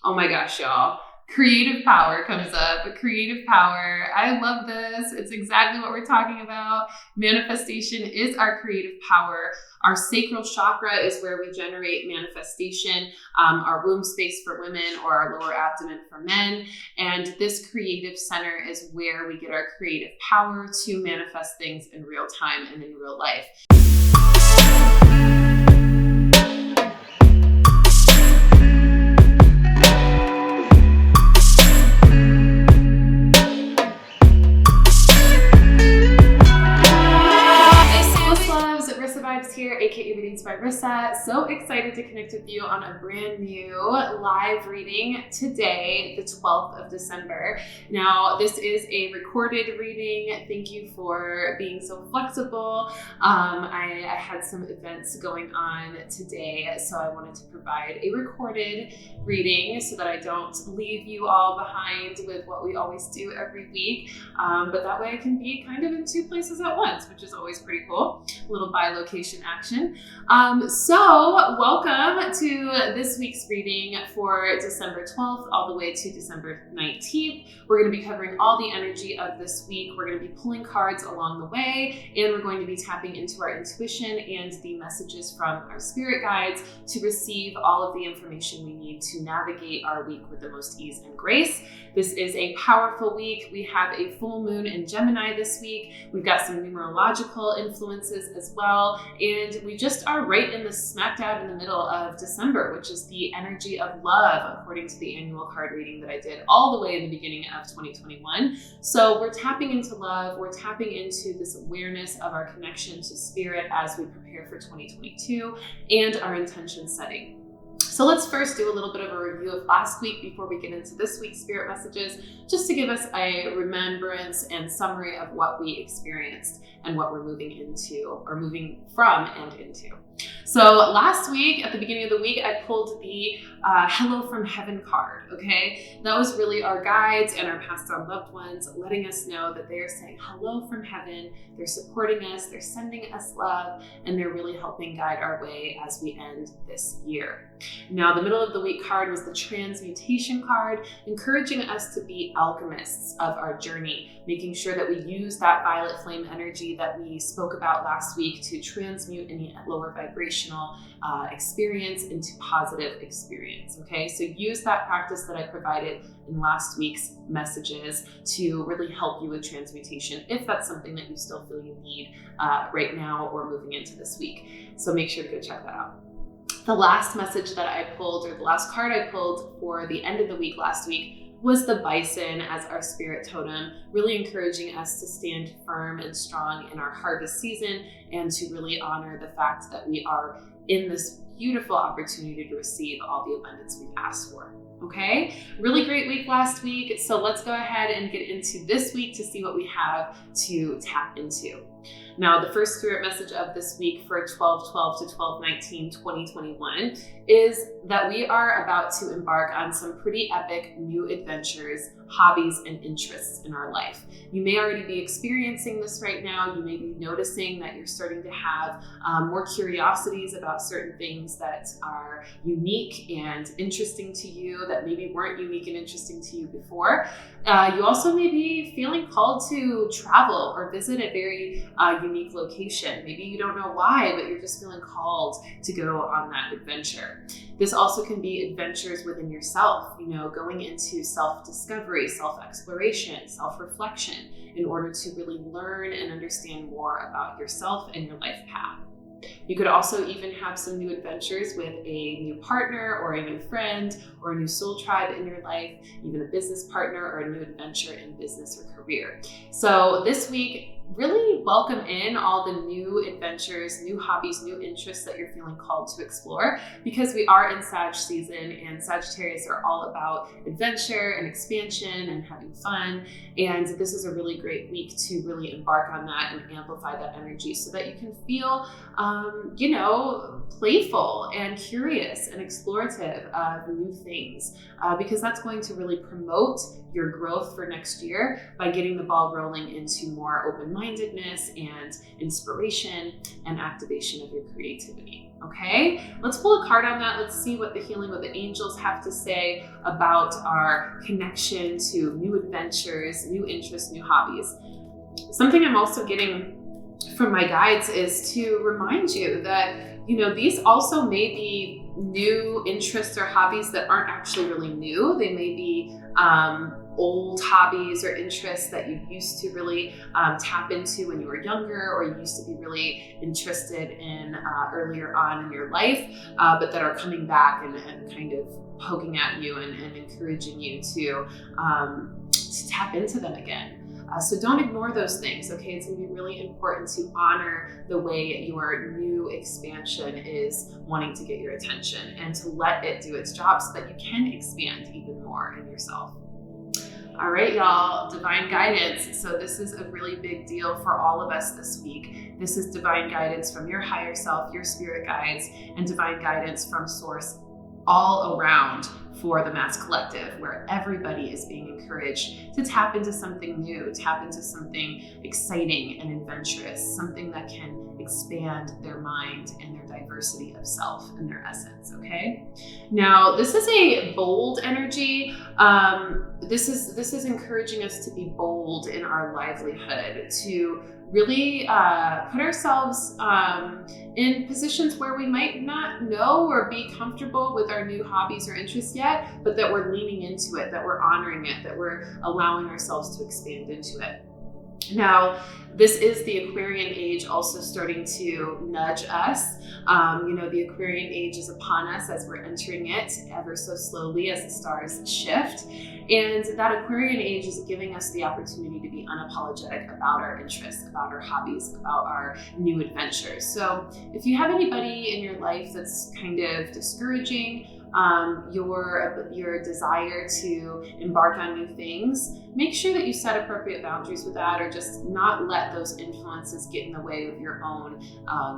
Oh my gosh, y'all. Creative power comes up. Creative power. I love this. It's exactly what we're talking about. Manifestation is our creative power. Our sacral chakra is where we generate manifestation, our womb space for women or our lower abdomen for men. And this creative center is where we get our creative power to manifest things in real time and in real life. Here, aka Readings by Rissa. So excited to connect with you on a brand new live reading today, the 12th of December. Now, this is a recorded reading. Thank you for being so flexible. I had some events going on today, so I wanted to provide a recorded reading so that I don't leave you all behind with what we always do every week. But that way I can be kind of in two places at once, which is always pretty cool. A little bi-location action. So welcome to this week's reading for December 12th all the way to December 19th. We're going to be covering all the energy of this week. We're going to be pulling cards along the way, and we're going to be tapping into our intuition and the messages from our spirit guides to receive all of the information we need to navigate our week with the most ease and grace. This is a powerful week. We have a full moon in Gemini this week. We've got some numerological influences as well. And we just are right in the smack dab in the middle of December, which is the energy of love, according to the annual card reading that I did all the way in the beginning of 2021. So we're tapping into love. We're tapping into this awareness of our connection to spirit as we prepare for 2022 and our intention setting. So let's first do a little bit of a review of last week before we get into this week's spirit messages, just to give us a remembrance and summary of what we experienced and what we're moving into or moving from and into. So last week, at the beginning of the week, I pulled the Hello from Heaven card, okay? That was really our guides and our passed on loved ones letting us know that they're saying hello from heaven, they're supporting us, they're sending us love, and they're really helping guide our way as we end this year. Now, the middle of the week card was the Transmutation card, encouraging us to be alchemists of our journey, making sure that we use that violet flame energy that we spoke about last week to transmute any lower vibrational experience into positive experience, okay? So use that practice that I provided in last week's messages to really help you with transmutation if that's something that you still feel you need right now or moving into this week. So make sure to go check that out. The last message that I pulled, or the last card I pulled for the end of the week last week, was the bison as our spirit totem, really encouraging us to stand firm and strong in our harvest season and to really honor the fact that we are in this beautiful opportunity to receive all the abundance we've asked for. Okay, really great week last week. So let's go ahead and get into this week to see what we have to tap into. Now, the first spirit message of this week for 12/12 to 12/19, 2021 is that we are about to embark on some pretty epic new adventures, hobbies, and interests in our life. You may already be experiencing this right now. You may be noticing that you're starting to have more curiosities about certain things that are unique and interesting to you that maybe weren't unique and interesting to you before. You also may be feeling called to travel or visit a very unique location. Maybe you don't know why, but you're just feeling called to go on that adventure. This also can be adventures within yourself, going into self-discovery, self-exploration, self-reflection in order to really learn and understand more about yourself and your life path. You could also even have some new adventures with a new partner or a new friend or a new soul tribe in your life, even a business partner or a new adventure in business or career. So this week, really welcome in all the new adventures, new hobbies, new interests that you're feeling called to explore, because we are in Sag season, and Sagittarius are all about adventure and expansion and having fun. And this is a really great week to really embark on that and amplify that energy so that you can feel, playful and curious and explorative of new things, because that's going to really promote your growth for next year by getting the ball rolling into more open-mindedness and inspiration and activation of your creativity. Okay, let's pull a card on that. Let's see what the healing with the angels have to say about our connection to new adventures, new interests, new hobbies. Something I'm also getting from my guides is to remind you that, these also may be new interests or hobbies that aren't actually really new. They may be old hobbies or interests that you used to really tap into when you were younger, or you used to be really interested in earlier on in your life, but that are coming back and kind of poking at you and encouraging you to tap into them again. So don't ignore those things, okay? It's gonna be really important to honor the way your new expansion is wanting to get your attention, and to let it do its job so that you can expand even more in yourself. All right, y'all, divine guidance. So this is a really big deal for all of us this week. This is divine guidance from your higher self, your spirit guides, and divine guidance from source all around for the Mass Collective, where everybody is being encouraged to tap into something new, tap into something exciting and adventurous, something that can expand their mind and their diversity of self and their essence, okay? Now, this is a bold energy. This is encouraging us to be bold in our livelihood, to really put ourselves in positions where we might not know or be comfortable with our new hobbies or interests yet, but that we're leaning into it, that we're honoring it, that we're allowing ourselves to expand into it. Now, this is the Aquarian age also starting to nudge us. The Aquarian age is upon us as we're entering it ever so slowly as the stars shift. And that Aquarian age is giving us the opportunity to be unapologetic about our interests, about our hobbies, about our new adventures. So if you have anybody in your life that's kind of discouraging your desire to embark on new things, make sure that you set appropriate boundaries with that, or just not let those influences get in the way of your own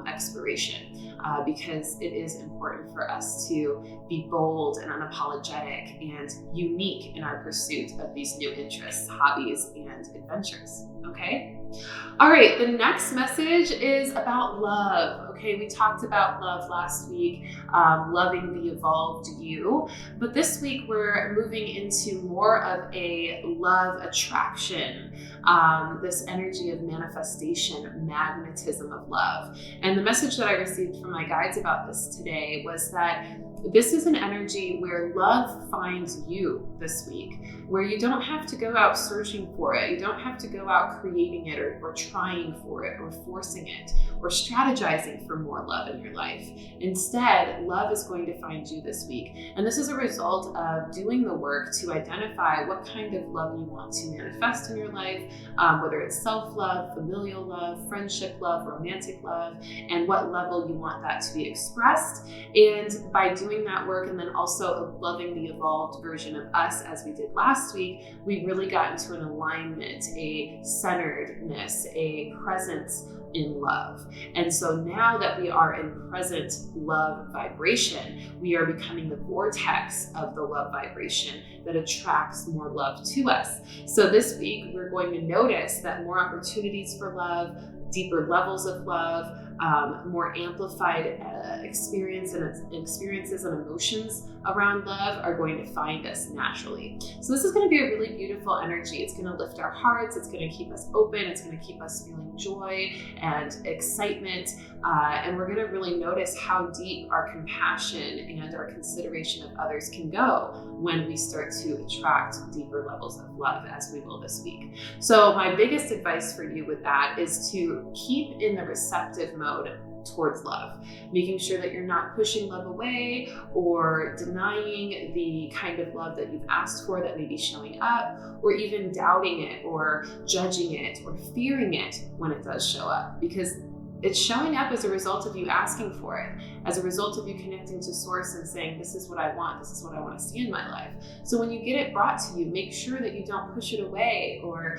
exploration, because it is important for us to be bold and unapologetic and unique in our pursuit of these new interests, hobbies, and adventures. Okay? All right, the next message is about love. Okay, we talked about love last week, loving the evolved you, but this week we're moving into more of a love attraction, this energy of manifestation, magnetism of love. And the message that I received from my guides about this today was that this is an energy where love finds you this week, where you don't have to go out searching for it. You don't have to go out creating it or trying for it or forcing it or strategizing for more love in your life. Instead, love is going to find you this week. And this is a result of doing the work to identify what kind of love you want to manifest in your life, whether it's self-love, familial love, friendship love, romantic love, and what level you want that to be expressed. And by doing that work, and then also loving the evolved version of us as we did last week, we really got into an alignment, a centeredness, a presence in love. And so now that we are in present love vibration, we are becoming the vortex of the love vibration that attracts more love to us. So this week, we're going to notice that more opportunities for love, deeper levels of love, more amplified experiences and emotions around love are going to find us naturally. So this is going to be a really beautiful energy. It's going to lift our hearts. It's going to keep us open. It's going to keep us feeling joy and excitement. And we're going to really notice how deep our compassion and our consideration of others can go when we start to attract deeper levels of love, as we will this week. So my biggest advice for you with that is to keep in the receptive mode towards love, making sure that you're not pushing love away or denying the kind of love that you've asked for that may be showing up, or even doubting it or judging it or fearing it when it does show up, because it's showing up as a result of you asking for it, as a result of you connecting to source and saying, this is what I want, this is what I want to see in my life. So when you get it brought to you, make sure that you don't push it away or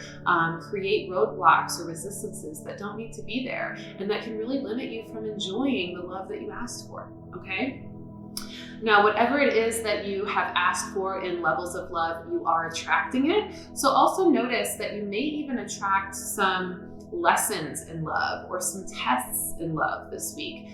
create roadblocks or resistances that don't need to be there, and that can really limit you from enjoying the love that you asked for, okay? Now, whatever it is that you have asked for in levels of love, you are attracting it. So also notice that you may even attract some lessons in love or some tests in love this week.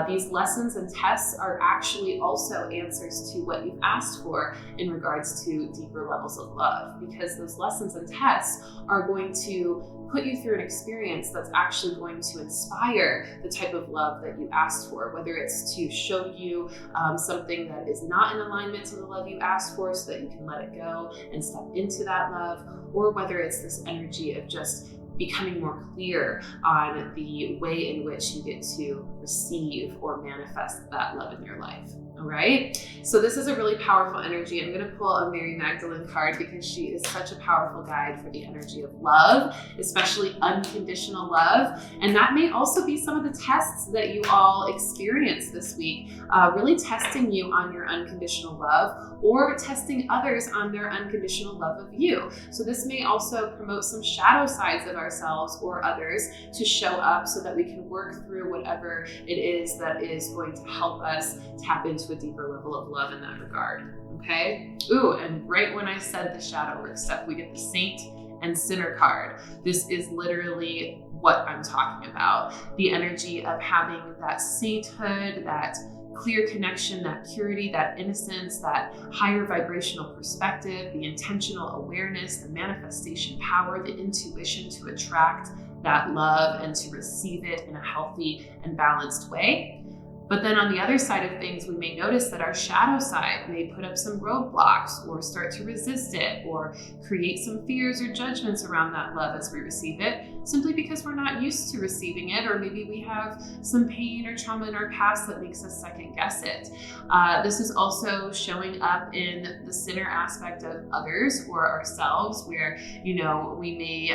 These lessons and tests are actually also answers to what you've asked for in regards to deeper levels of love, because those lessons and tests are going to put you through an experience that's actually going to inspire the type of love that you asked for, whether it's to show you something that is not in alignment to the love you asked for so that you can let it go and step into that love, or whether it's this energy of just becoming more clear on the way in which you get to receive or manifest that love in your life. All right. So this is a really powerful energy. I'm going to pull a Mary Magdalene card because she is such a powerful guide for the energy of love, especially unconditional love. And that may also be some of the tests that you all experience this week, really testing you on your unconditional love or testing others on their unconditional love of you. So this may also promote some shadow sides of ourselves or others to show up so that we can work through whatever it is that is going to help us tap into a deeper level of love in that regard. Okay. Ooh, and right when I said the shadow work stuff, we get the Saint and Sinner card. This is literally what I'm talking about. The energy of having that sainthood, that clear connection, that purity, that innocence, that higher vibrational perspective, the intentional awareness, the manifestation power, the intuition to attract that love and to receive it in a healthy and balanced way. But then on the other side of things, we may notice that our shadow side may put up some roadblocks or start to resist it or create some fears or judgments around that love as we receive it, simply because we're not used to receiving it, or maybe we have some pain or trauma in our past that makes us second guess it. This is also showing up in the sinner aspect of others or ourselves, where, we may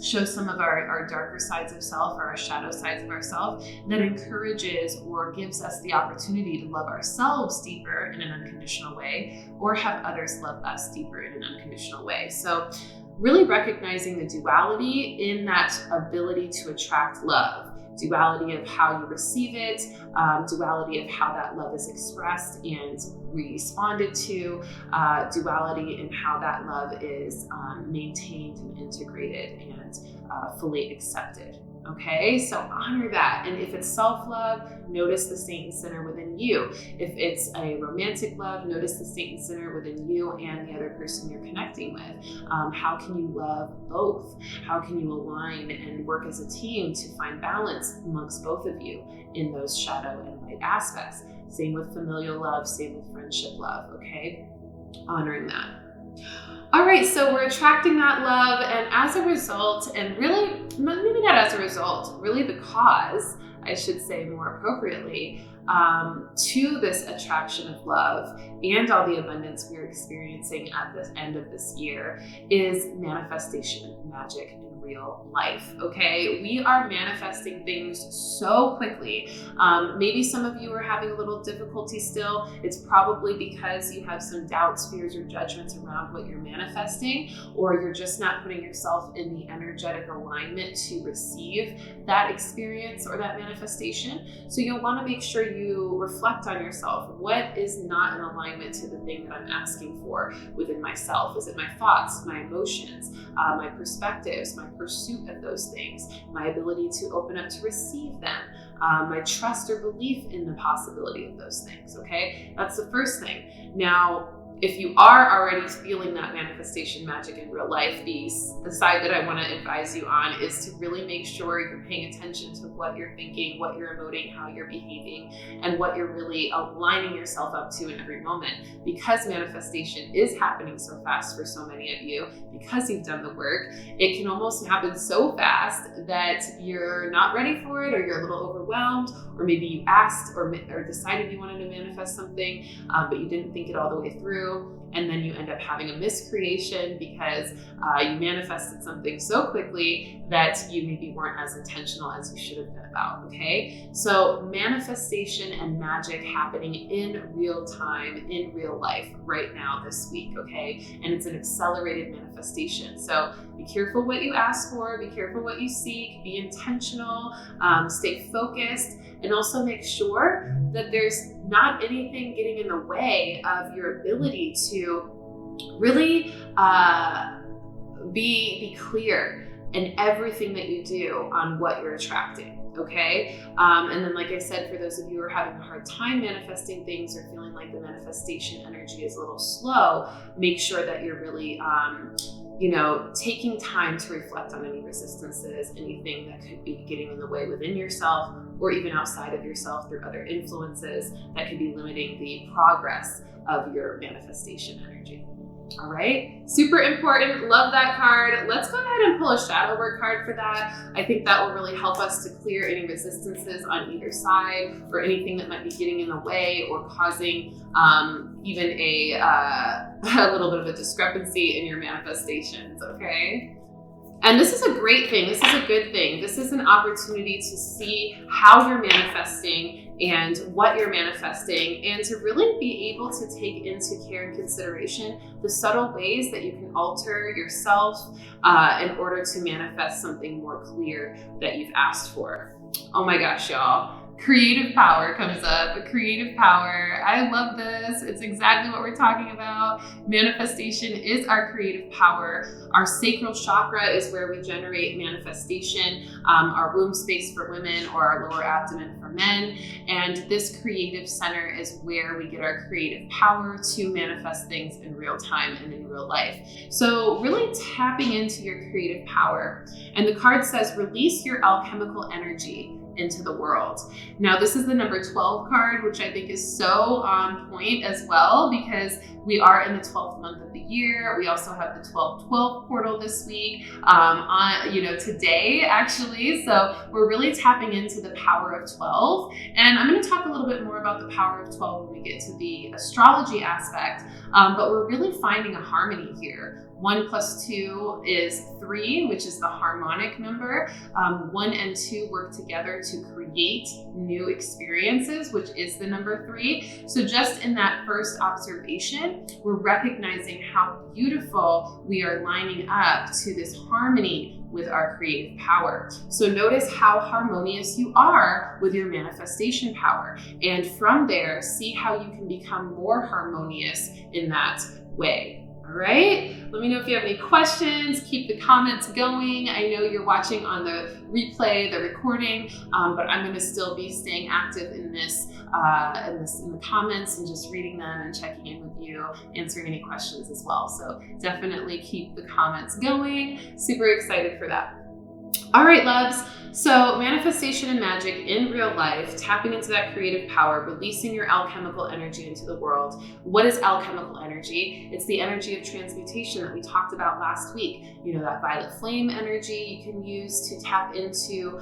show some of our darker sides of self or our shadow sides of ourself that encourages or gives us the opportunity to love ourselves deeper in an unconditional way, or have others love us deeper in an unconditional way. So really recognizing the duality in that ability to attract love, duality of how you receive it, duality of how that love is expressed and responded to, duality in how that love is maintained and integrated and fully accepted. Okay, so honor that. And if it's self-love, notice the Saint and Sinner within you. If it's a romantic love, notice the Saint and Sinner within you and the other person you're connecting with. How can you love both? How can you align and work as a team to find balance amongst both of you in those shadow and light aspects? Same with familial love, same with friendship love, okay? Honoring that. All right, so we're attracting that love, and as a result, and really, maybe not as a result, really the cause, I should say more appropriately, to this attraction of love and all the abundance we're experiencing at the end of this year is manifestation magic in real life, okay? We are manifesting things so quickly. Maybe some of you are having a little difficulty still. It's probably because you have some doubts, fears, or judgments around what you're manifesting, or you're just not putting yourself in the energetic alignment to receive that experience or that manifestation. So you'll want to make sure you reflect on yourself. What is not in alignment to the thing that I'm asking for within myself? Is it my thoughts, my emotions, my perspectives, my pursuit of those things, my ability to open up to receive them, my trust or belief in the possibility of those things, okay? That's the first thing. Now, if you are already feeling that manifestation magic in real life, the side that I want to advise you on is to really make sure you're paying attention to what you're thinking, what you're emoting, how you're behaving, and what you're really aligning yourself up to in every moment. Because manifestation is happening so fast for so many of you, because you've done the work, it can almost happen so fast that you're not ready for it, or you're a little overwhelmed, or maybe you asked or decided you wanted to manifest something, but you didn't think it all the way through. And then you end up having a miscreation because you manifested something so quickly that you maybe weren't as intentional as you should have been about, okay? So manifestation and magic happening in real time, in real life, right now, this week, okay? And it's an accelerated manifestation. So be careful what you ask for, be careful what you seek, be intentional, stay focused, and also make sure that there's not anything getting in the way of your ability to really be clear, and everything that you do on what you're attracting. Okay. And then, like I said, for those of you who are having a hard time manifesting things or feeling like the manifestation energy is a little slow, make sure that you're really, taking time to reflect on any resistances, anything that could be getting in the way within yourself or even outside of yourself through other influences that could be limiting the progress of your manifestation energy. All right, super important. Love that card. Let's go ahead and pull a shadow work card for that. I think that will really help us to clear any resistances on either side or anything that might be getting in the way or causing even a little bit of a discrepancy in your manifestations, okay? And this is a great thing. This is a good thing. This is an opportunity to see how you're manifesting and what you're manifesting, and to really be able to take into care and consideration the subtle ways that you can alter yourself in order to manifest something more clear that you've asked for. Oh my gosh, y'all. Creative power comes up. Creative power. I love this. It's exactly what we're talking about. Manifestation is our creative power. Our sacral chakra is where we generate manifestation, our womb space for women or our lower abdomen for men. And this creative center is where we get our creative power to manifest things in real time and in real life. So really tapping into your creative power. And the card says, release your alchemical energy into the world. Now, this is the number 12 card, which I think is so on point as well, because we are in the 12th month of the year. We also have the 12-12 portal this week, today actually. So we're really tapping into the power of 12. And I'm going to talk a little bit more about the power of 12 when we get to the astrology aspect. But we're really finding a harmony here. 1 + 2 is 3, which is the harmonic number. 1 and 2 work together to create new experiences, which is the number 3. So just in that first observation, we're recognizing how beautiful we are lining up to this harmony with our creative power. So notice how harmonious you are with your manifestation power. And from there, see how you can become more harmonious in that way. All right, let me know if you have any questions. Keep the comments going. I know you're watching on the replay, the recording, but I'm going to still be staying active in the comments and just reading them and checking in with you, answering any questions as well. So definitely keep the comments going. Super excited for that. All right, loves. So manifestation and magic in real life, tapping into that creative power, releasing your alchemical energy into the world. What is alchemical energy? It's the energy of transmutation that we talked about last week. You know, that violet flame energy you can use to tap into,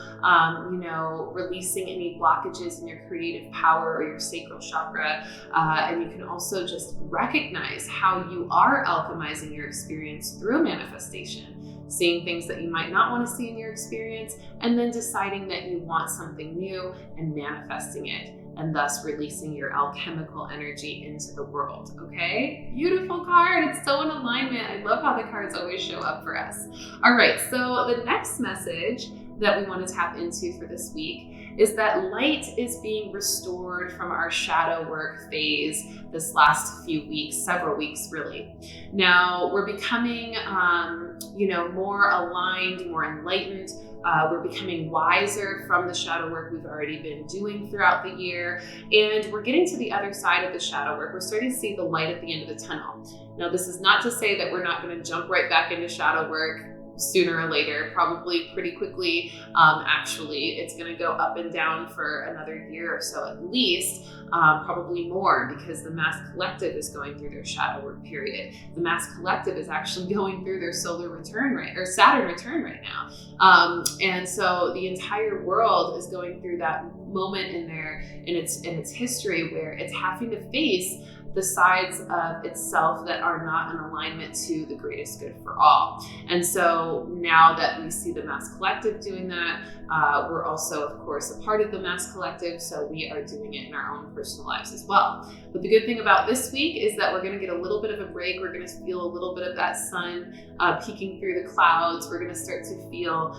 releasing any blockages in your creative power or your sacral chakra. And you can also just recognize how you are alchemizing your experience through manifestation. Seeing things that you might not want to see in your experience, and then deciding that you want something new and manifesting it, and thus releasing your alchemical energy into the world, okay? Beautiful card. It's so in alignment. I love how the cards always show up for us. All right, so the next message that we want to tap into for this week is that light is being restored from our shadow work phase this last few weeks, several weeks really. Now we're becoming, more aligned, more enlightened. We're becoming wiser from the shadow work we've already been doing throughout the year. And we're getting to the other side of the shadow work. We're starting to see the light at the end of the tunnel. Now, this is not to say that we're not going to jump right back into shadow work sooner or later, probably pretty quickly. Actually, it's going to go up and down for another year or so at least, probably more, because the Mass Collective is going through their shadow work period. The Mass Collective is actually going through their solar return Saturn return right now. And so the entire world is going through that moment in its history where it's having to face the sides of itself that are not in alignment to the greatest good for all. And so now that we see the Mass Collective doing that, we're also, of course, a part of the Mass Collective, so we are doing it in our own personal lives as well. But the good thing about this week is that we're going to get a little bit of a break. We're going to feel a little bit of that sun peeking through the clouds. We're going to start to feel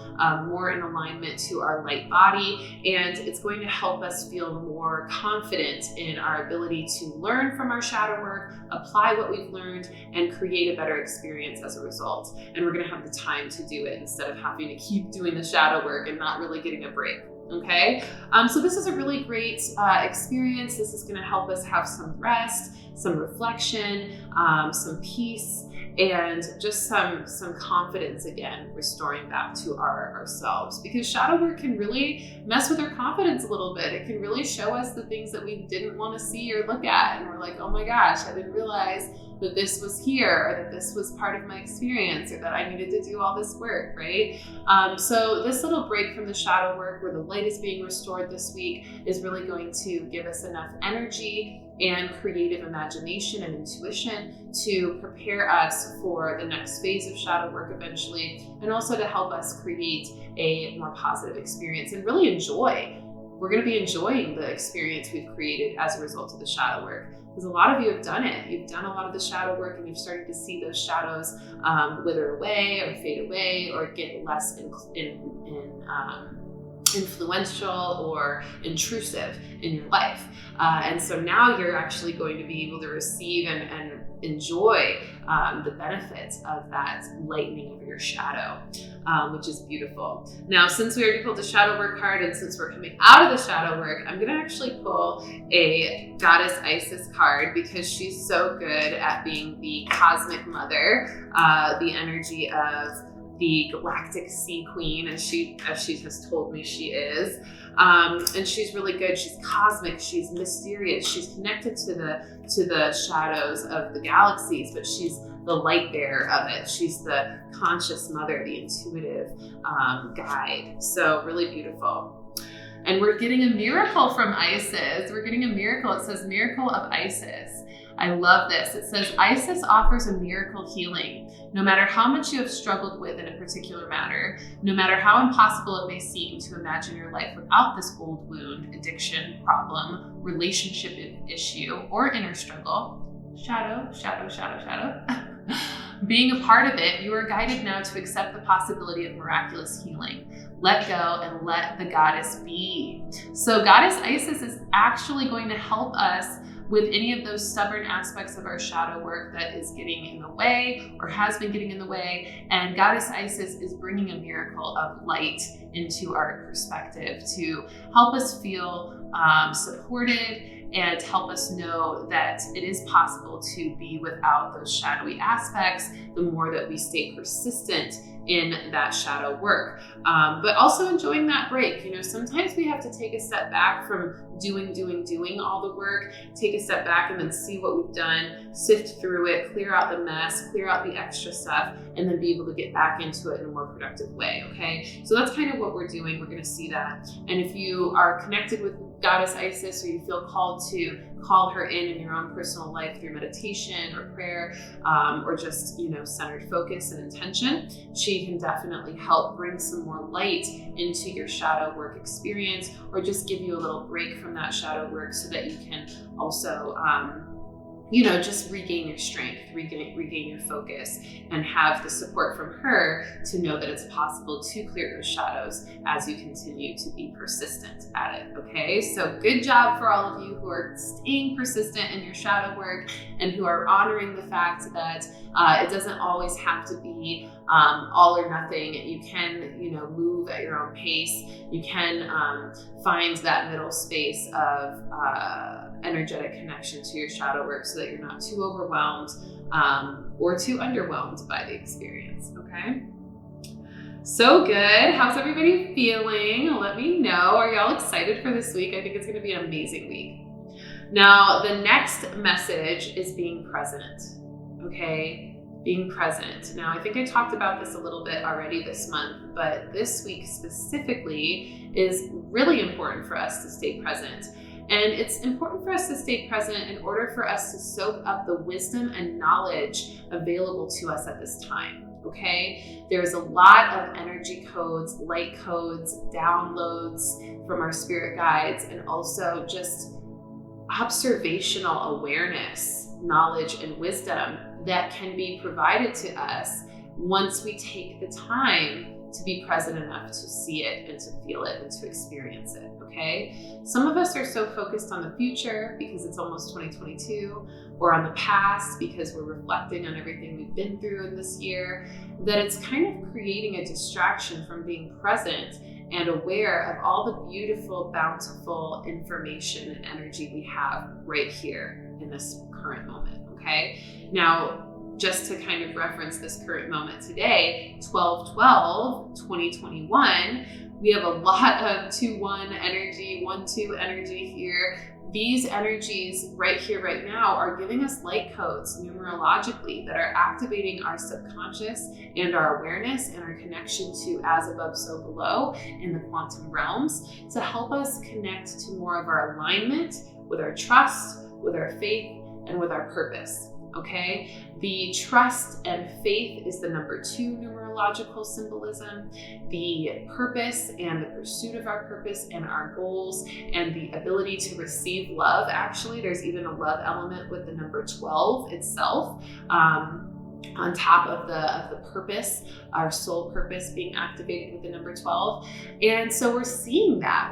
more in alignment to our light body, and it's going to help us feel more confident in our ability to learn from our our shadow work, apply what we've learned, and create a better experience as a result. And we're going to have the time to do it instead of having to keep doing the shadow work and not really getting a break. Okay, so this is a really great experience. This is going to help us have some rest, some reflection, some peace, and just some confidence again, restoring back to ourselves, because shadow work can really mess with our confidence a little bit. It can really show us the things that we didn't want to see or look at, and we're like, oh my gosh, I didn't realize that this was here, or that this was part of my experience, or that I needed to do all this work, right? So this little break from the shadow work where the light is being restored this week is really going to give us enough energy and creative imagination and intuition to prepare us for the next phase of shadow work eventually, and also to help us create a more positive experience and really enjoy. We're going to be enjoying the experience we've created as a result of the shadow work, because a lot of you have done it. You've done a lot of the shadow work, and you've started to see those shadows wither away or fade away or get less influential or intrusive in your life. And so now you're actually going to be able to receive and enjoy the benefits of that lightening of your shadow, which is beautiful. Now, since we already pulled the shadow work card, and since we're coming out of the shadow work, I'm going to actually pull a Goddess Isis card, because she's so good at being the cosmic mother, the energy of the galactic sea queen, as she has told me she is. And she's really good. She's cosmic, she's mysterious, she's connected to the shadows of the galaxies, but she's the light bearer of it. She's the conscious mother, the intuitive guide. So really beautiful. And we're getting a miracle from Isis. We're getting a miracle. It says Miracle of Isis. I love this. It says Isis offers a miracle healing. No matter how much you have struggled with in a particular matter, no matter how impossible it may seem to imagine your life without this old wound, addiction, problem, relationship issue, or inner struggle, shadow, being a part of it, you are guided now to accept the possibility of miraculous healing. Let go and let the goddess be. So Goddess Isis is actually going to help us with any of those stubborn aspects of our shadow work that is getting in the way or has been getting in the way. And Goddess Isis is bringing a miracle of light into our perspective to help us feel supported and help us know that it is possible to be without those shadowy aspects the more that we stay persistent in that shadow work. But also enjoying that break. You know, sometimes we have to take a step back from doing all the work, take a step back and then see what we've done, sift through it, clear out the mess, clear out the extra stuff, and then be able to get back into it in a more productive way, okay? So that's kind of what we're doing. We're gonna see that. And if you are connected with Goddess Isis, or you feel called to call her in your own personal life through meditation or prayer, or just, you know, centered focus and intention, she can definitely help bring some more light into your shadow work experience, or just give you a little break from that shadow work so that you can also you know, just regain your strength, regain your focus, and have the support from her to know that it's possible to clear those shadows as you continue to be persistent at it, okay? So good job for all of you who are staying persistent in your shadow work and who are honoring the fact that it doesn't always have to be all or nothing. You can, you know, move at your own pace. You can find that middle space of energetic connection to your shadow work so that you're not too overwhelmed or too underwhelmed by the experience, okay? So good. How's everybody feeling? Let me know. Are y'all excited for this week? I think it's going to be an amazing week. Now, the next message is being present, okay? Being present. Now, I think I talked about this a little bit already this month, but this week specifically is really important for us to stay present. And it's important for us to stay present in order for us to soak up the wisdom and knowledge available to us at this time, okay? There's a lot of energy codes, light codes, downloads from our spirit guides, and also just observational awareness, knowledge, and wisdom that can be provided to us once we take the time to be present enough to see it and to feel it and to experience it, okay? Some of us are so focused on the future because it's almost 2022, or on the past because we're reflecting on everything we've been through in this year, that it's kind of creating a distraction from being present and aware of all the beautiful, bountiful information and energy we have right here in this current moment, okay? Now, just to kind of reference this current moment today, 12/12/2021, we have a lot of 2-1 energy, 1-2 energy here. These energies right here, right now, are giving us light codes numerologically that are activating our subconscious and our awareness and our connection to as above, so below in the quantum realms to help us connect to more of our alignment with our trust, with our faith, and with our purpose. Okay, the trust and faith is the number 2 numerological symbolism. The purpose and the pursuit of our purpose and our goals and the ability to receive love. Actually, there's even a love element with the number 12 itself. On top of the purpose, our soul purpose being activated with the number 12. And so we're seeing that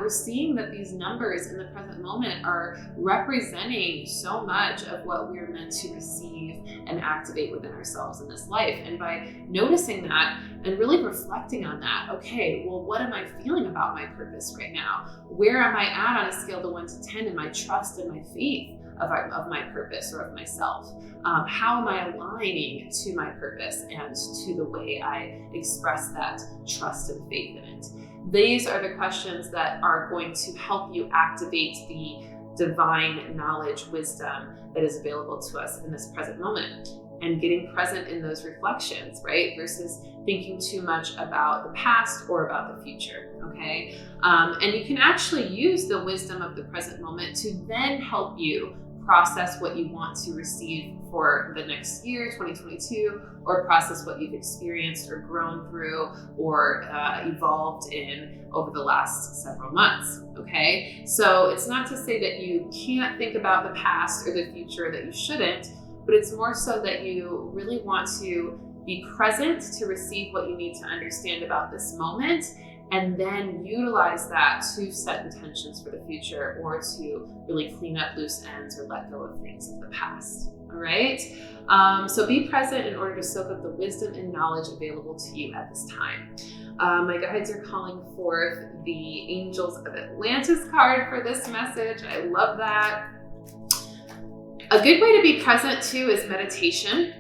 these numbers in the present moment are representing so much of what we're meant to receive and activate within ourselves in this life. And by noticing that and really reflecting on that, okay, well, what am I feeling about my purpose right now? Where am I at on a scale of 1 to 10 in my trust and my faith of my purpose or of myself? How am I aligning to my purpose and to the way I express that trust and faith in it? These are the questions that are going to help you activate the divine knowledge, wisdom that is available to us in this present moment, and getting present in those reflections, right? Versus thinking too much about the past or about the future, okay? And you can actually use the wisdom of the present moment to then help you process what you want to receive for the next year, 2022, or process what you've experienced or grown through or evolved in over the last several months, okay? So it's not to say that you can't think about the past or the future, that you shouldn't, but it's more so that you really want to be present to receive what you need to understand about this moment, and then utilize that to set intentions for the future or to really clean up loose ends or let go of things of the past. All right. So be present in order to soak up the wisdom and knowledge available to you at this time. My guides are calling forth the Angels of Atlantis card for this message. I love that. A good way to be present too is meditation,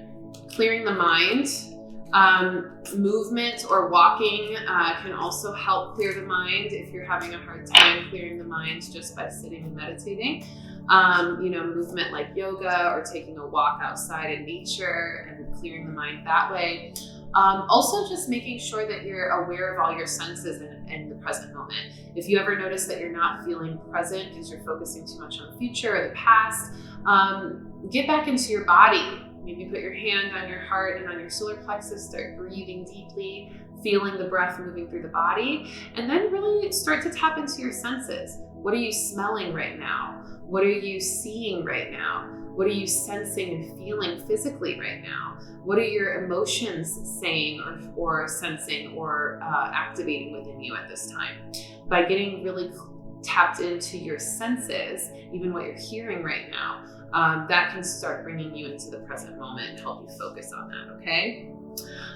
clearing the mind. Movement or walking can also help clear the mind if you're having a hard time clearing the mind just by sitting and meditating. Movement like yoga or taking a walk outside in nature and clearing the mind that way. Also just making sure that you're aware of all your senses in the present moment. If you ever notice that you're not feeling present because you're focusing too much on the future or the past, get back into your body. Maybe put your hand on your heart and on your solar plexus, start breathing deeply, feeling the breath moving through the body, and then really start to tap into your senses. What are you smelling right now? What are you seeing right now? What are you sensing and feeling physically right now? What are your emotions saying or sensing or activating within you at this time? By getting really tapped into your senses, even what you're hearing right now, that can start bringing you into the present moment and help you focus on that, okay?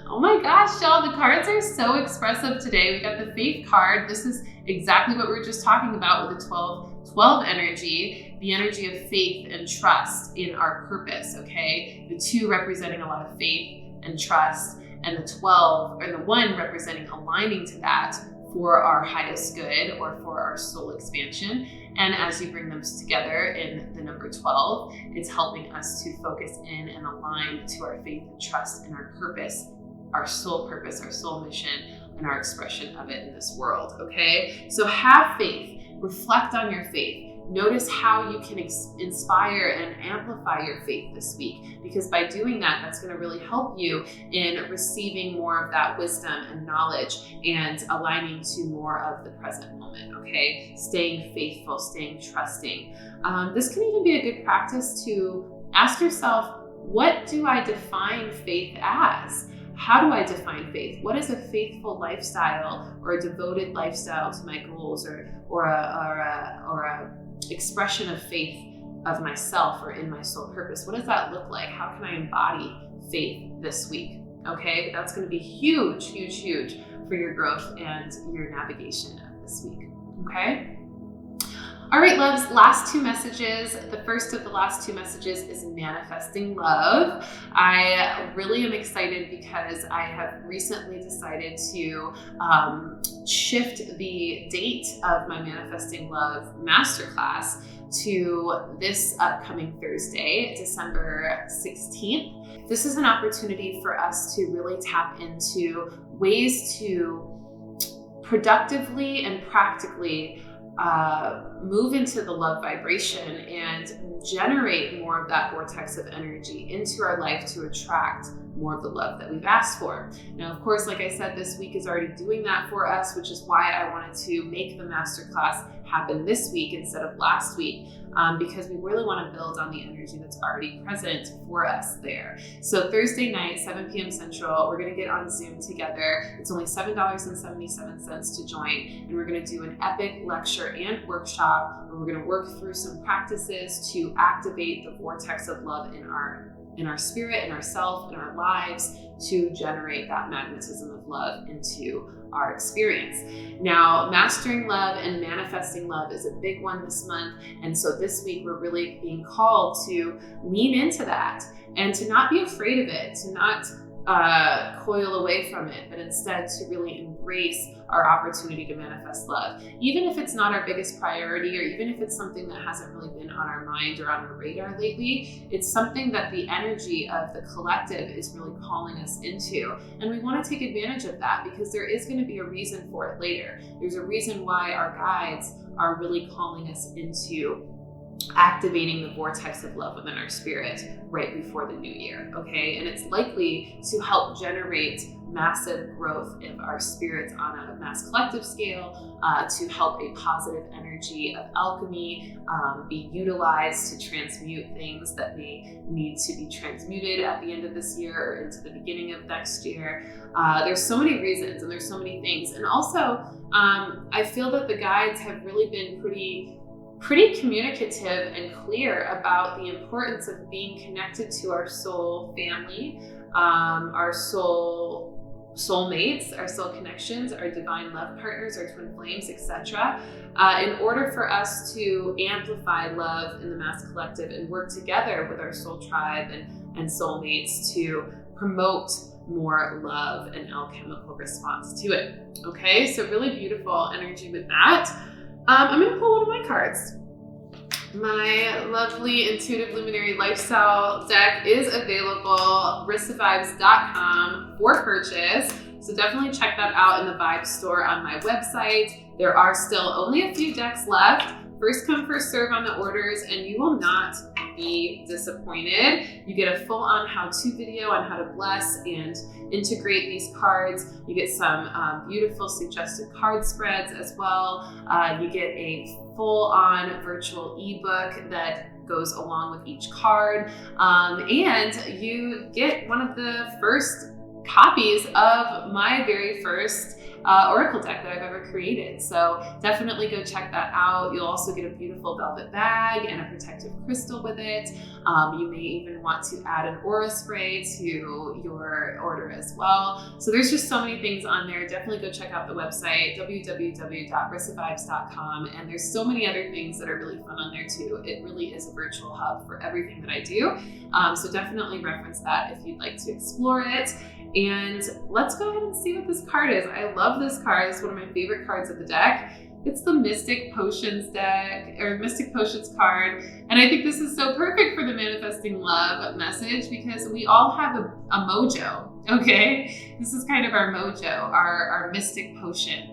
Oh my gosh, y'all, the cards are so expressive today. We got the Faith card. This is exactly what we were just talking about with the 12/12 energy, the energy of faith and trust in our purpose, okay? The 2 representing a lot of faith and trust, and the 12, or the 1 representing aligning to that for our highest good or for our soul expansion. And as you bring them together in the number 12, it's helping us to focus in and align to our faith and trust and our purpose, our soul mission, and our expression of it in this world, okay? So have faith, reflect on your faith. Notice how you can inspire and amplify your faith this week, because by doing that, that's going to really help you in receiving more of that wisdom and knowledge and aligning to more of the present moment, okay? Staying faithful, staying trusting. This can even be a good practice to ask yourself, what do I define faith as? How do I define faith? What is a faithful lifestyle or a devoted lifestyle to my goals or a expression of faith of myself or in my soul purpose? What does that look like? How can I embody faith this week? Okay, that's going to be huge, huge, huge for your growth and your navigation of this week. Okay. All right, loves, last two messages. The first of the last two messages is manifesting love. I really am excited because I have recently decided to shift the date of my Manifesting Love Masterclass to this upcoming Thursday, December 16th. This is an opportunity for us to really tap into ways to productively and practically move into the love vibration and generate more of that vortex of energy into our life to attract more of the love that we've asked for. Now, of course, like I said, this week is already doing that for us, which is why I wanted to make the masterclass happen this week instead of last week, because we really want to build on the energy that's already present for us there. So Thursday night, 7 p.m. Central, we're going to get on Zoom together. It's only $7.77 to join, and we're going to do an epic lecture and workshop where we're going to work through some practices to activate the vortex of love in our spirit, in ourself, in our lives, to generate that magnetism of love into our experience. Now, mastering love and manifesting love is a big one this month. And so this week we're really being called to lean into that and to not be afraid of it, to not coil away from it, but instead to really embrace our opportunity to manifest love. Even if it's not our biggest priority, or even if it's something that hasn't really been on our mind or on our radar lately, it's something that the energy of the collective is really calling us into. And we want to take advantage of that because there is going to be a reason for it later. There's a reason why our guides are really calling us into activating the vortex of love within our spirit right before the new year, okay? And it's likely to help generate massive growth in our spirits on a mass collective scale, to help a positive energy of alchemy be utilized to transmute things that may need to be transmuted at the end of this year or into the beginning of next year. There's so many reasons and there's so many things. And also, I feel that the guides have really been pretty communicative and clear about the importance of being connected to our soul family, our soulmates, our soul connections, our divine love partners, our twin flames, etc., in order for us to amplify love in the mass collective and work together with our soul tribe and soulmates to promote more love and alchemical response to it. Okay, so really beautiful energy with that. I'm going to pull one of my cards. My lovely Intuitive Luminary Lifestyle deck is available, RissaVibes.com, for purchase. So definitely check that out in the Vibe store on my website. There are still only a few decks left. First come, first serve on the orders, and you will not be disappointed. You get a full-on how-to video on how to bless and integrate these cards. You get some beautiful suggested card spreads as well. You get a full-on virtual ebook that goes along with each card. And you get one of the first copies of my very first oracle deck that I've ever created. So definitely go check that out. You'll also get a beautiful velvet bag and a protective crystal with it. You may even want to add an aura spray to your order as well. So there's just so many things on there. Definitely go check out the website, www.RissaVibes.com. And there's so many other things that are really fun on there too. It really is a virtual hub for everything that I do. So definitely reference that if you'd like to explore it. And let's go ahead and see what this card is. I love this card. It's one of my favorite cards of the deck. It's the Mystic Potions deck, or Mystic Potions card. And I think this is so perfect for the manifesting love message because we all have a mojo, okay? This is kind of our mojo, our mystic potion.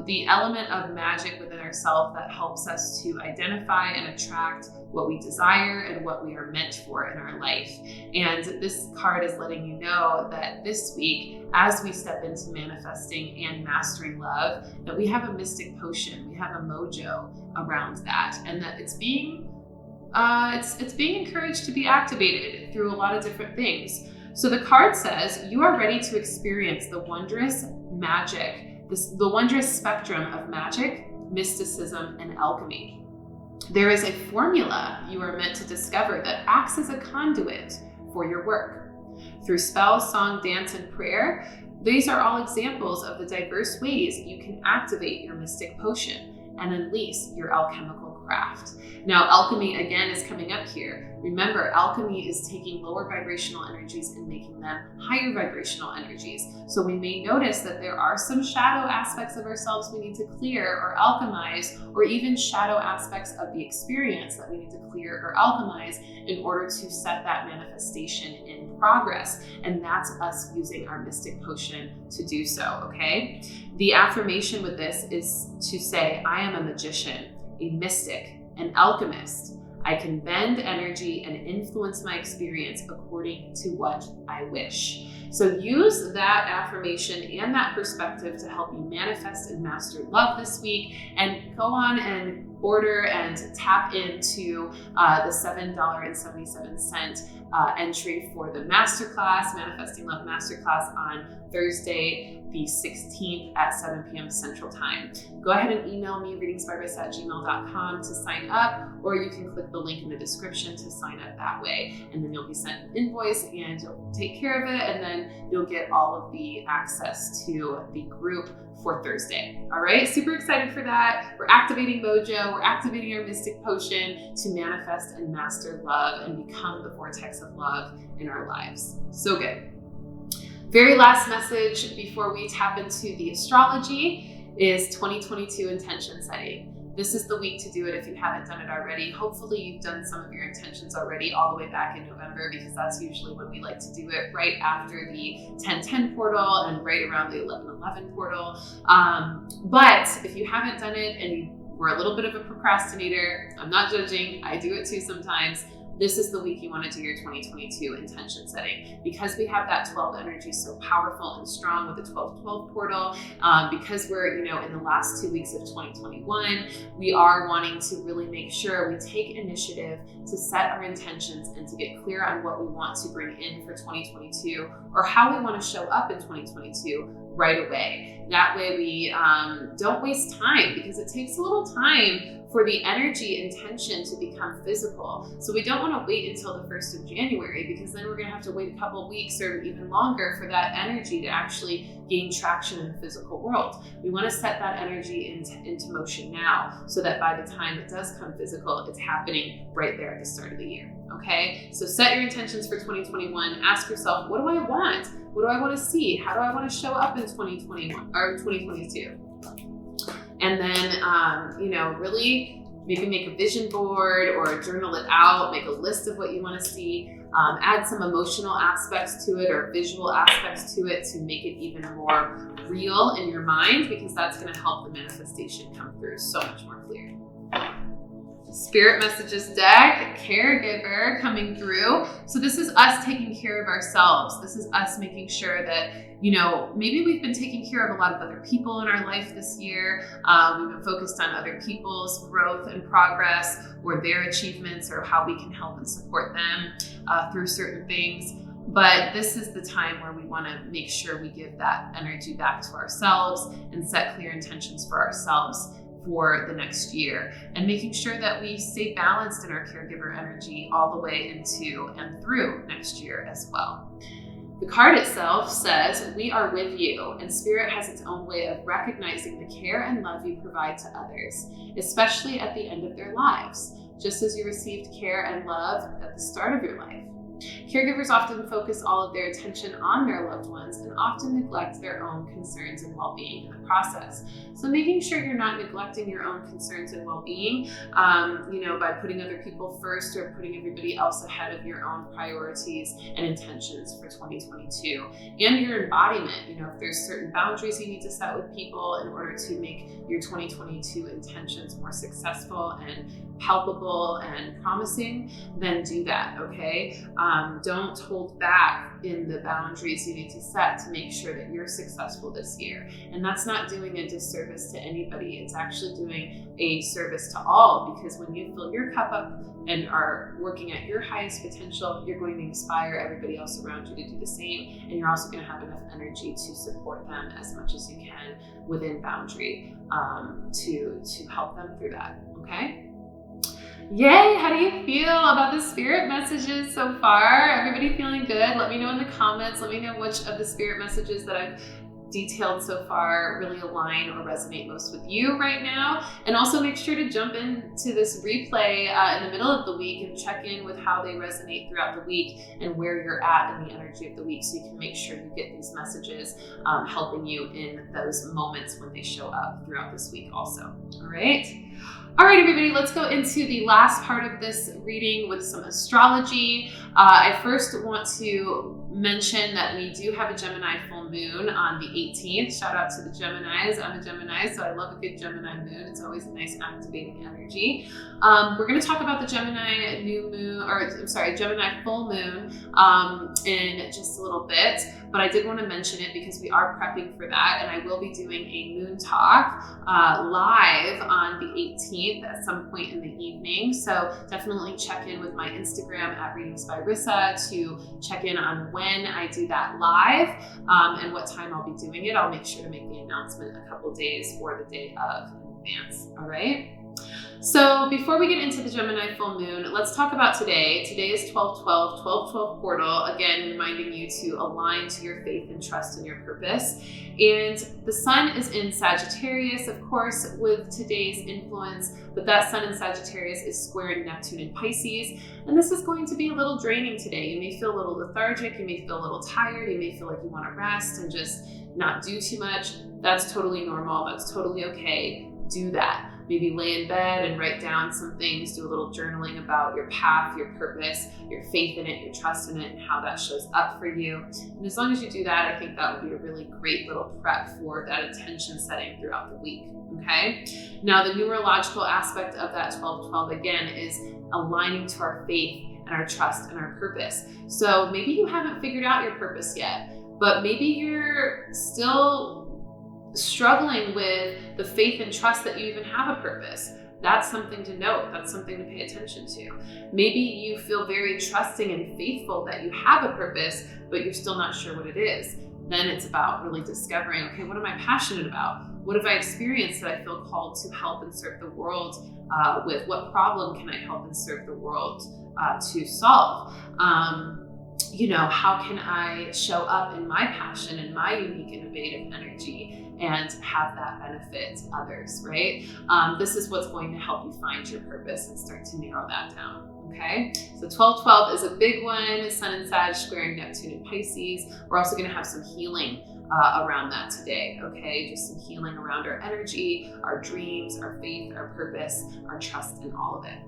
The element of magic within ourselves that helps us to identify and attract what we desire and what we are meant for in our life. And this card is letting you know that this week, as we step into manifesting and mastering love, that we have a mystic potion, we have a mojo around that, and that it's being encouraged to be activated through a lot of different things. So the card says, you are ready to experience the wondrous magic, the wondrous spectrum of magic, mysticism, and alchemy. There is a formula you are meant to discover that acts as a conduit for your work. Through spell, song, dance, and prayer, these are all examples of the diverse ways you can activate your mystic potion and unleash your alchemical craft. Now, alchemy again is coming up here. Remember, alchemy is taking lower vibrational energies and making them higher vibrational energies. So we may notice that there are some shadow aspects of ourselves we need to clear or alchemize, or even shadow aspects of the experience that we need to clear or alchemize in order to set that manifestation in progress. And that's us using our mystic potion to do so, okay? The affirmation with this is to say, I am a magician, a mystic, an alchemist. I can bend energy and influence my experience according to what I wish. So use that affirmation and that perspective to help you manifest and master love this week, and go on and order and tap into the $7.77 entry for the MasterClass, Manifesting Love Masterclass, on Thursday, the 16th at 7 p.m. Central Time. Go ahead and email me, readingsbyrissa@gmail.com, to sign up, or you can click the link in the description to sign up that way. And then you'll be sent an invoice and you'll take care of it, and then you'll get all of the access to the group for Thursday. All right, super excited for that. We're activating mojo, we're activating our mystic potion to manifest and master love and become the vortex of love in our lives. So good. Very last message before we tap into the astrology is 2022 intention setting. This is the week to do it if you haven't done it already. Hopefully you've done some of your intentions already all the way back in November, because that's usually when we like to do it, right after the 10/10 portal and right around the 11/11 portal. But if you haven't done it and you were a little bit of a procrastinator, I'm not judging, I do it too sometimes. This is the week you want to do your 2022 intention setting, because we have that 12 energy so powerful and strong with the 12/12 portal. Because we're, in the last 2 weeks of 2021, we are wanting to really make sure we take initiative to set our intentions and to get clear on what we want to bring in for 2022, or how we want to show up in 2022 right away. That way we don't waste time, because it takes a little time for the energy intention to become physical. So we don't want to wait until the 1st of January, because then we're going to have to wait a couple of weeks or even longer for that energy to actually gain traction in the physical world. We want to set that energy into motion now, so that by the time it does come physical, it's happening right there at the start of the year. Okay, so set your intentions for 2021. Ask yourself, what do I want? What do I want to see? How do I want to show up in 2021 or 2022? And then, really maybe make a vision board or journal it out, make a list of what you want to see, add some emotional aspects to it or visual aspects to it to make it even more real in your mind, because that's going to help the manifestation come through so much more clear. Spirit messages deck, caregiver coming through. So this is us taking care of ourselves. This is us making sure that, maybe we've been taking care of a lot of other people in our life this year. We've been focused on other people's growth and progress, or their achievements, or how we can help and support them through certain things. But this is the time where we want to make sure we give that energy back to ourselves and set clear intentions for ourselves for the next year, and making sure that we stay balanced in our caregiver energy all the way into and through next year as well. The card itself says, we are with you, and Spirit has its own way of recognizing the care and love you provide to others, especially at the end of their lives, just as you received care and love at the start of your life. Caregivers often focus all of their attention on their loved ones and often neglect their own concerns and well-being in the process. So making sure you're not neglecting your own concerns and well-being, by putting other people first or putting everybody else ahead of your own priorities and intentions for 2022. And your embodiment, if there's certain boundaries you need to set with people in order to make your 2022 intentions more successful and palpable and promising, then do that, okay? Don't hold back in the boundaries you need to set to make sure that you're successful this year. And that's not doing a disservice to anybody. It's actually doing a service to all, because when you fill your cup up and are working at your highest potential, you're going to inspire everybody else around you to do the same. And you're also going to have enough energy to support them as much as you can within boundary to help them through that, okay? Yay! How do you feel about the spirit messages so far? Everybody feeling good? Let me know in the comments. Let me know which of the spirit messages that I've detailed so far really align or resonate most with you right now. And also make sure to jump into this replay in the middle of the week and check in with how they resonate throughout the week and where you're at in the energy of the week, so you can make sure you get these messages helping you in those moments when they show up throughout this week also. All right, everybody, let's go into the last part of this reading with some astrology. I first want to mention that we do have a Gemini full moon on the 18th. Shout out to the Geminis. I'm a Gemini, so I love a good Gemini moon. It's always a nice activating energy. We're going to talk about the Gemini Gemini full moon in just a little bit. But I did want to mention it because we are prepping for that, and I will be doing a moon talk live on the 18th at some point in the evening. So definitely check in with my Instagram at Readings by Rissa to check in on when I do that live and what time I'll be doing it. I'll make sure to make the announcement a couple days or the day of in advance. All right. So before we get into the Gemini full moon, let's talk about today. Today is 12/12, 12/12 portal, again, reminding you to align to your faith and trust in your purpose. And the sun is in Sagittarius, of course, with today's influence, but that sun in Sagittarius is squaring Neptune in Pisces. And this is going to be a little draining today. You may feel a little lethargic, you may feel a little tired, you may feel like you want to rest and just not do too much. That's totally normal, that's totally okay. Do that. Maybe lay in bed and write down some things, do a little journaling about your path, your purpose, your faith in it, your trust in it, and how that shows up for you. And as long as you do that, I think that would be a really great little prep for that intention setting throughout the week, okay? Now, the numerological aspect of that 12/12, again, is aligning to our faith and our trust and our purpose. So maybe you haven't figured out your purpose yet, but maybe you're still struggling with the faith and trust that you even have a purpose. That's something to note. That's something to pay attention to. Maybe you feel very trusting and faithful that you have a purpose, but you're still not sure what it is. Then it's about really discovering, okay, what am I passionate about? What have I experienced that I feel called to help and serve the world with? What problem can I help and serve the world to solve? How can I show up in my passion and my unique, innovative energy and have that benefit others, right? This is what's going to help you find your purpose and start to narrow that down, okay? So 12/12 is a big one, Sun and Sag squaring Neptune and Pisces. We're also gonna have some healing around that today, okay? Just some healing around our energy, our dreams, our faith, our purpose, our trust in all of it.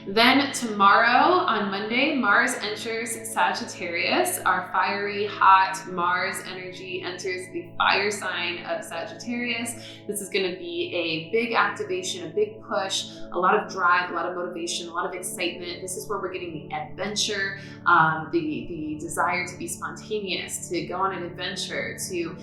Then tomorrow on Monday, Mars enters Sagittarius. Our fiery, hot Mars energy enters the fire sign of Sagittarius. This is going to be a big activation, a big push, a lot of drive, a lot of motivation, a lot of excitement. This is where we're getting the adventure, the desire to be spontaneous, to go on an adventure, to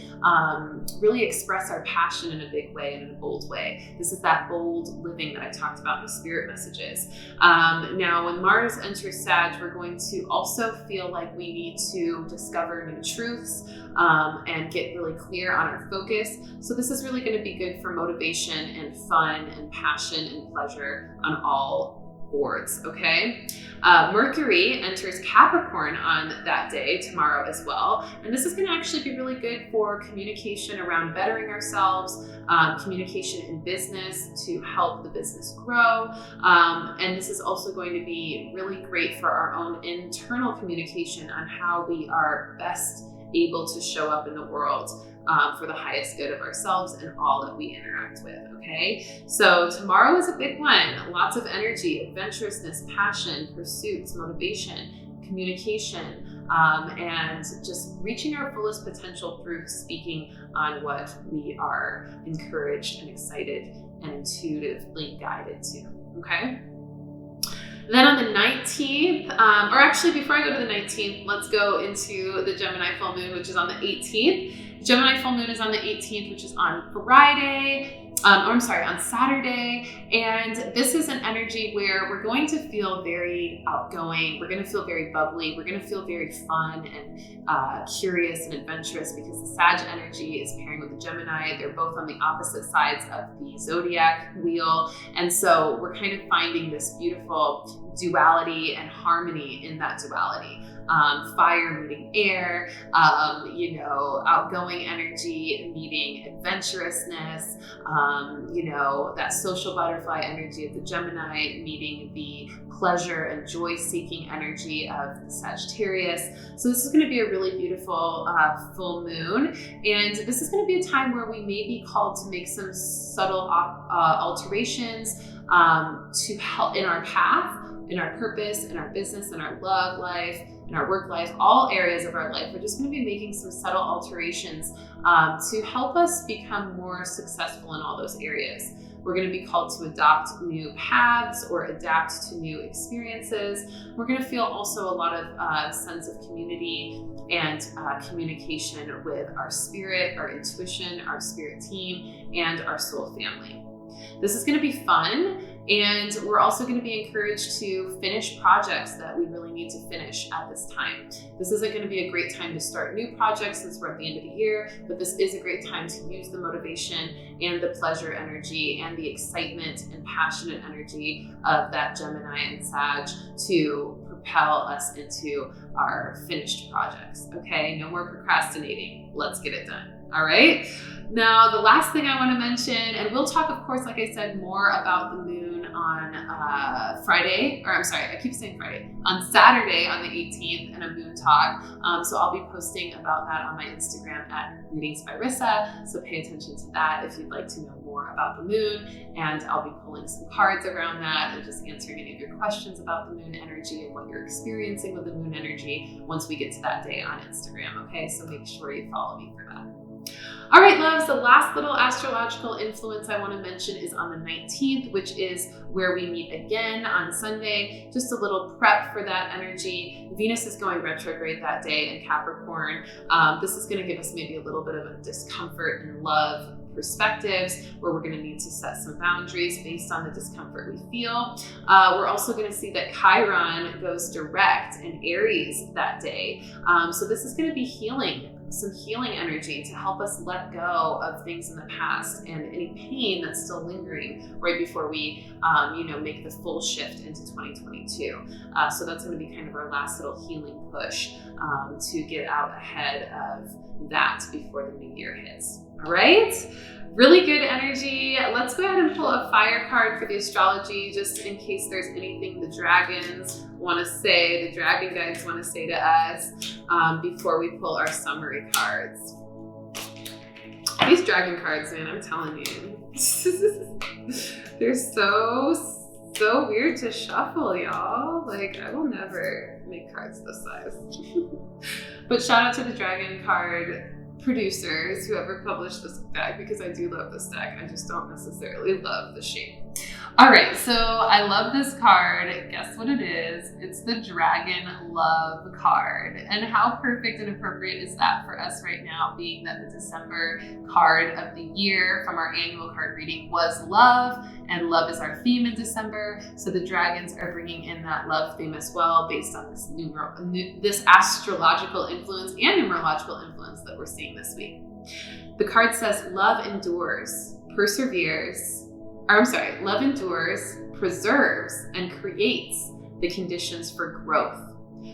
really express our passion in a big way and in a bold way. This is that bold living that I talked about in the spirit messages. Now, when Mars enters Sag, we're going to also feel like we need to discover new truths and get really clear on our focus. So this is really going to be good for motivation and fun and passion and pleasure on all boards, okay? Mercury enters Capricorn on that day, tomorrow as well. And this is going to actually be really good for communication around bettering ourselves, communication in business to help the business grow. And this is also going to be really great for our own internal communication on how we are best able to show up in the world for the highest good of ourselves and all that we interact with, okay? So tomorrow is a big one. Lots of energy, adventurousness, passion, pursuits, motivation, communication, and just reaching our fullest potential through speaking on what we are encouraged and excited and intuitively guided to, okay? Then on the 19th, or actually before I go to the 19th, let's go into the Gemini full moon, which is on the 18th. Gemini full moon is on the 18th, which is on Friday. on Saturday. And this is an energy where we're going to feel very outgoing. We're going to feel very bubbly. We're going to feel very fun and curious and adventurous, because the Sag energy is pairing with the Gemini. They're both on the opposite sides of the zodiac wheel. And so we're kind of finding this beautiful duality and harmony in that duality. Fire meeting air, outgoing energy meeting adventurousness, that social butterfly energy of the Gemini meeting the pleasure and joy-seeking energy of the Sagittarius. So this is going to be a really beautiful full moon, and this is going to be a time where we may be called to make some subtle alterations to help in our path, in our purpose, in our business, in our love life, in our work life, all areas of our life. We're just going to be making some subtle alterations to help us become more successful in all those areas. We're going to be called to adopt new paths or adapt to new experiences. We're going to feel also a lot of sense of community and communication with our spirit, our intuition, our spirit team, and our soul family. This is going to be fun, and we're also going to be encouraged to finish projects that we really need to finish at this time. This isn't going to be a great time to start new projects since we're at the end of the year, but this is a great time to use the motivation and the pleasure energy and the excitement and passionate energy of that Gemini and Sag to propel us into our finished projects. Okay, no more procrastinating. Let's get it done. All right. Now, the last thing I want to mention, and we'll talk, of course, like I said, more about the moon on on Saturday on the 18th in a moon talk. So I'll be posting about that on my Instagram at Readings by Rissa. So pay attention to that if you'd like to know more about the moon. And I'll be pulling some cards around that and just answering any of your questions about the moon energy and what you're experiencing with the moon energy once we get to that day on Instagram. Okay, so make sure you follow me for that. All right, loves, the last little astrological influence I want to mention is on the 19th, which is where we meet again on Sunday. Just a little prep for that energy. Venus is going retrograde that day in Capricorn. This is going to give us maybe a little bit of a discomfort and love perspectives where we're going to need to set some boundaries based on the discomfort we feel. We're also going to see that Chiron goes direct in Aries that day. So this is going to be healing, some healing energy to help us let go of things in the past and any pain that's still lingering right before we, make the full shift into 2022. So that's going to be kind of our last little healing push to get out ahead of that before the new year hits. All right. Really good energy. Let's go ahead and pull a fire card for the astrology, just in case there's anything the dragons want to say, the dragon guides want to say to us before we pull our summary cards. These dragon cards, man, I'm telling you, they're so weird to shuffle, y'all. Like, I will never make cards this size. But shout out to the dragon card producers, whoever published this deck, because I do love this deck. I just don't necessarily love the shape. All right, so I love this card. Guess what it is? It's the Dragon Love card. And how perfect and appropriate is that for us right now, being that the December card of the year from our annual card reading was love, and love is our theme in December. So the dragons are bringing in that love theme as well, based on this astrological influence and numerological influence that we're seeing this week. The card says, love endures, love endures, preserves, and creates the conditions for growth.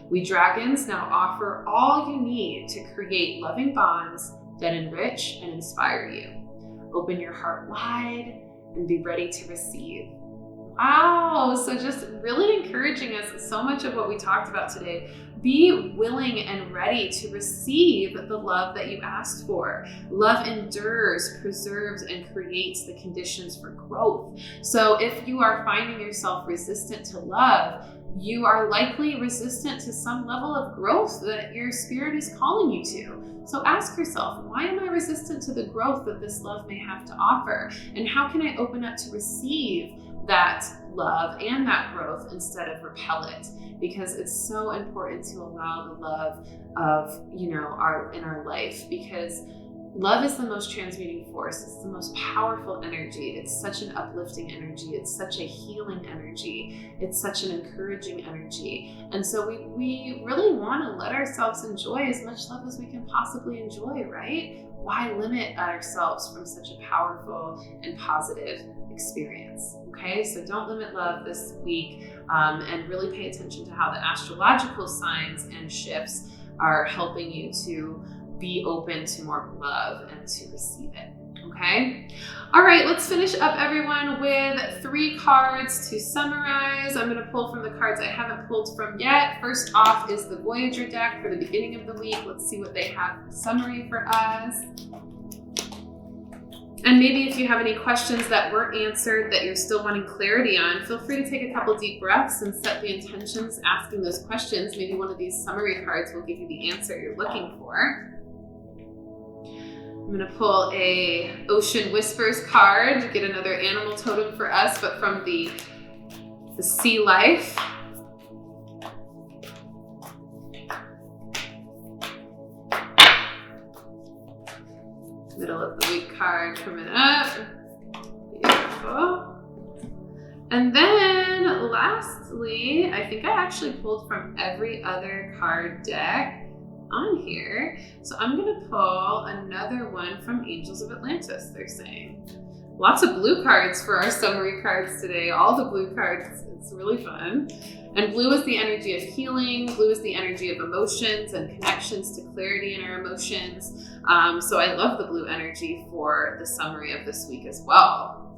We dragons now offer all you need to create loving bonds that enrich and inspire you. Open your heart wide and be ready to receive. Wow, so just really encouraging us, so much of what we talked about today. Be willing and ready to receive the love that you asked for. Love endures, preserves, and creates the conditions for growth. So if you are finding yourself resistant to love, you are likely resistant to some level of growth that your spirit is calling you to. So ask yourself, why am I resistant to the growth that this love may have to offer? And how can I open up to receive that love and that growth instead of repel it? Because it's so important to allow the love of, in our life, because Love is the most transmuting force. It's the most powerful energy. It's such an uplifting energy. It's such a healing energy. It's such an encouraging energy. And so we really want to let ourselves enjoy as much love as we can possibly enjoy, right? Why limit ourselves from such a powerful and positive experience? Okay, so don't limit love this week, and really pay attention to how the astrological signs and shifts are helping you to be open to more love and to receive it. Okay. All right, let's finish up, everyone, with 3 cards to summarize. I'm going to pull from the cards I haven't pulled from yet. First off is the Voyager deck for the beginning of the week. Let's see what they have in summary for us. And maybe if you have any questions that weren't answered that you're still wanting clarity on, feel free to take a couple deep breaths and set the intentions asking those questions. Maybe one of these summary cards will give you the answer you're looking for. I'm going to pull a Ocean Whispers card to get another animal totem for us, but from the sea life. Middle of the week card coming up. Beautiful. And then lastly, I think I actually pulled from every other card deck on here. So I'm going to pull another one from Angels of Atlantis, they're saying. Lots of blue cards for our summary cards today. All the blue cards. It's really fun. And blue is the energy of healing. Blue is the energy of emotions and connections to clarity in our emotions. So I love the blue energy for the summary of this week as well.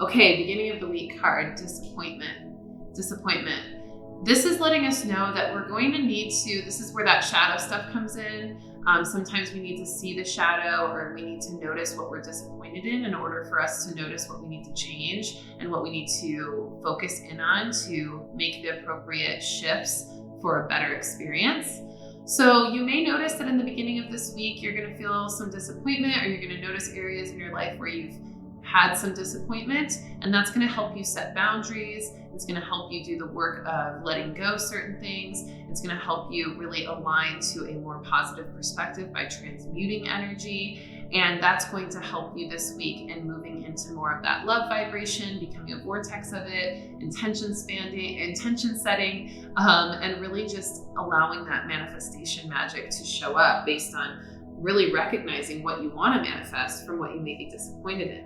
Okay, beginning of the week card, disappointment. Disappointment. This is letting us know that we're going to need to, this is where that shadow stuff comes in. Sometimes we need to see the shadow, or we need to notice what we're disappointed in order for us to notice what we need to change and what we need to focus in on to make the appropriate shifts for a better experience. So you may notice that in the beginning of this week, you're going to feel some disappointment, or you're going to notice areas in your life where you've had some disappointment, and that's going to help you set boundaries. It's going to help you do the work of letting go certain things. It's going to help you really align to a more positive perspective by transmuting energy. And that's going to help you this week in moving into more of that love vibration, becoming a vortex of it, intention setting, and really just allowing that manifestation magic to show up based on really recognizing what you want to manifest from what you may be disappointed in.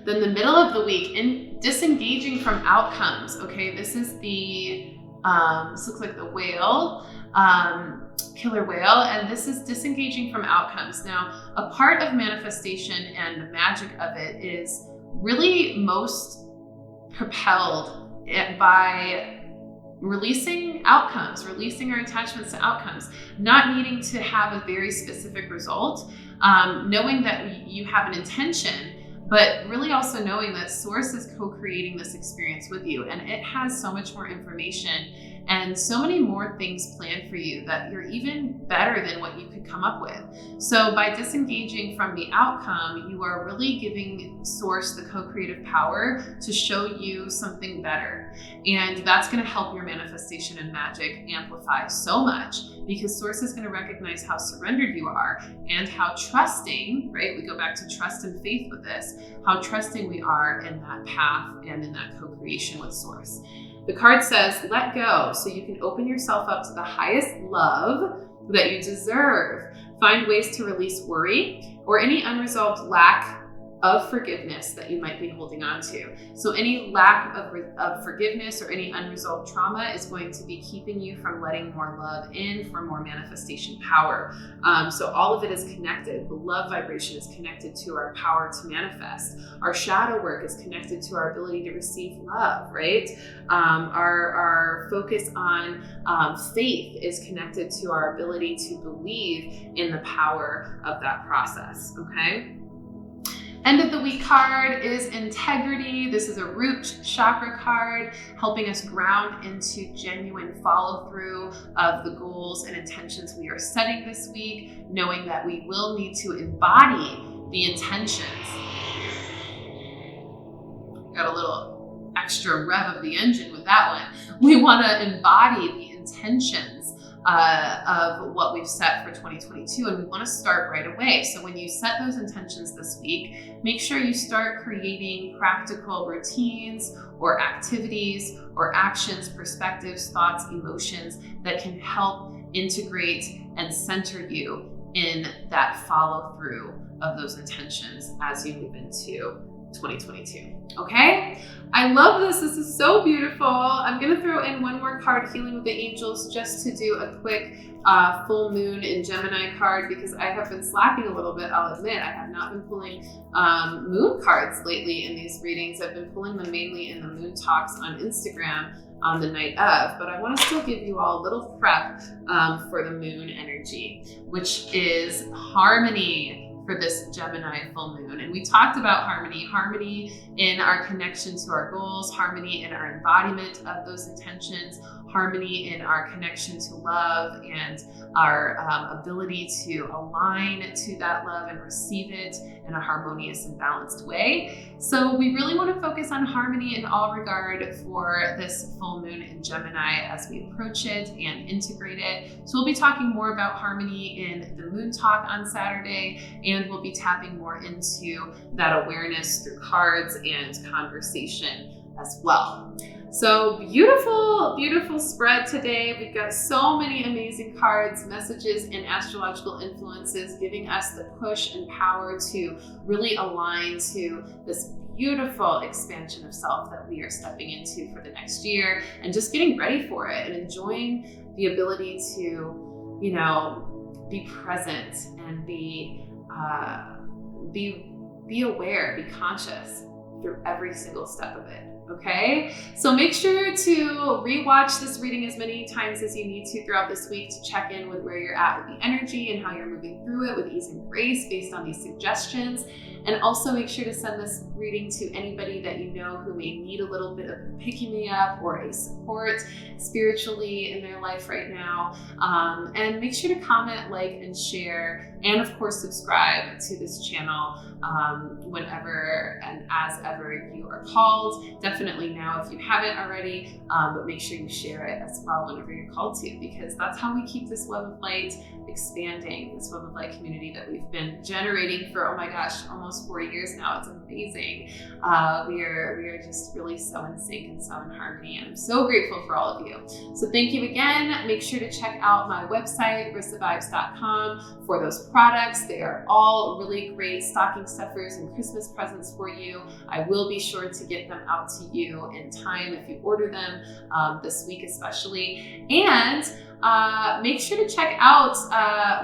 Then the middle of the week, in disengaging from outcomes. Okay, this is the, this looks like the whale, killer whale, and this is disengaging from outcomes. Now, a part of manifestation and the magic of it is really most propelled by releasing outcomes, releasing our attachments to outcomes, not needing to have a very specific result, knowing that you have an intention, but really also knowing that Source is co-creating this experience with you, and it has so much more information and so many more things planned for you that you're even better than what you could come up with. So by disengaging from the outcome, you are really giving Source the co-creative power to show you something better. And that's going to help your manifestation and magic amplify so much, because Source is going to recognize how surrendered you are and how trusting, right? We go back to trust and faith with this, how trusting we are in that path and in that co-creation with Source. The card says, let go, so you can open yourself up to the highest love that you deserve. Find ways to release worry or any unresolved lack of forgiveness that you might be holding on to. So any lack of forgiveness or any unresolved trauma is going to be keeping you from letting more love in for more manifestation power. So all of it is connected. The love vibration is connected to our power to manifest. Our shadow work is connected to our ability to receive love, right? Our focus on faith is connected to our ability to believe in the power of that process, okay? End of the week card is integrity. This is a root chakra card, helping us ground into genuine follow through of the goals and intentions we are setting this week, knowing that we will need to embody the intentions. Got a little extra rev of the engine with that one. We want to embody the intentions of what we've set for 2022, and we want to start right away. So when you set those intentions this week, make sure you start creating practical routines or activities or actions, perspectives, thoughts, emotions that can help integrate and center you in that follow through of those intentions as you move into 2022. Okay? I love this. This is so beautiful. I'm going to throw in one more card, Healing with the Angels, just to do a quick full moon in Gemini card, because I have been slacking a little bit. I'll admit I have not been pulling moon cards lately in these readings. I've been pulling them mainly in the moon talks on Instagram on the night of, but I want to still give you all a little prep for the moon energy, which is harmony for this Gemini full moon. And we talked about harmony in our connection to our goals, harmony in our embodiment of those intentions, harmony in our connection to love and our ability to align to that love and receive it in a harmonious and balanced way. So we really want to focus on harmony in all regard for this full moon in Gemini as we approach it and integrate it. So we'll be talking more about harmony in the moon talk on Saturday, and we'll be tapping more into that awareness through cards and conversation as well. So beautiful, beautiful spread today. We've got so many amazing cards, messages, and astrological influences giving us the push and power to really align to this beautiful expansion of self that we are stepping into for the next year, and just getting ready for it and enjoying the ability to, you know, be present and be aware, be conscious through every single step of it. Okay, so make sure to rewatch this reading as many times as you need to throughout this week to check in with where you're at with the energy and how you're moving through it with ease and grace based on these suggestions. And also make sure to send this reading to anybody that you know who may need a little bit of picking me up or a support spiritually in their life right now. And make sure to comment, like, and share, and of course subscribe to this channel whenever and as ever you are called. Definitely now if you haven't already, but make sure you share it as well whenever you're called to, because that's how we keep this web of light expanding, this web of light community that we've been generating for, oh my gosh, almost 4 years now. It's amazing. We are just really so in sync and so in harmony, and I'm so grateful for all of you. So thank you again. Make sure to check out my website, rissavibes.com, for those products. They are all really great stocking stuffers and Christmas presents for you. I will be sure to get them out to you in time if you order them this week especially. And make sure to check out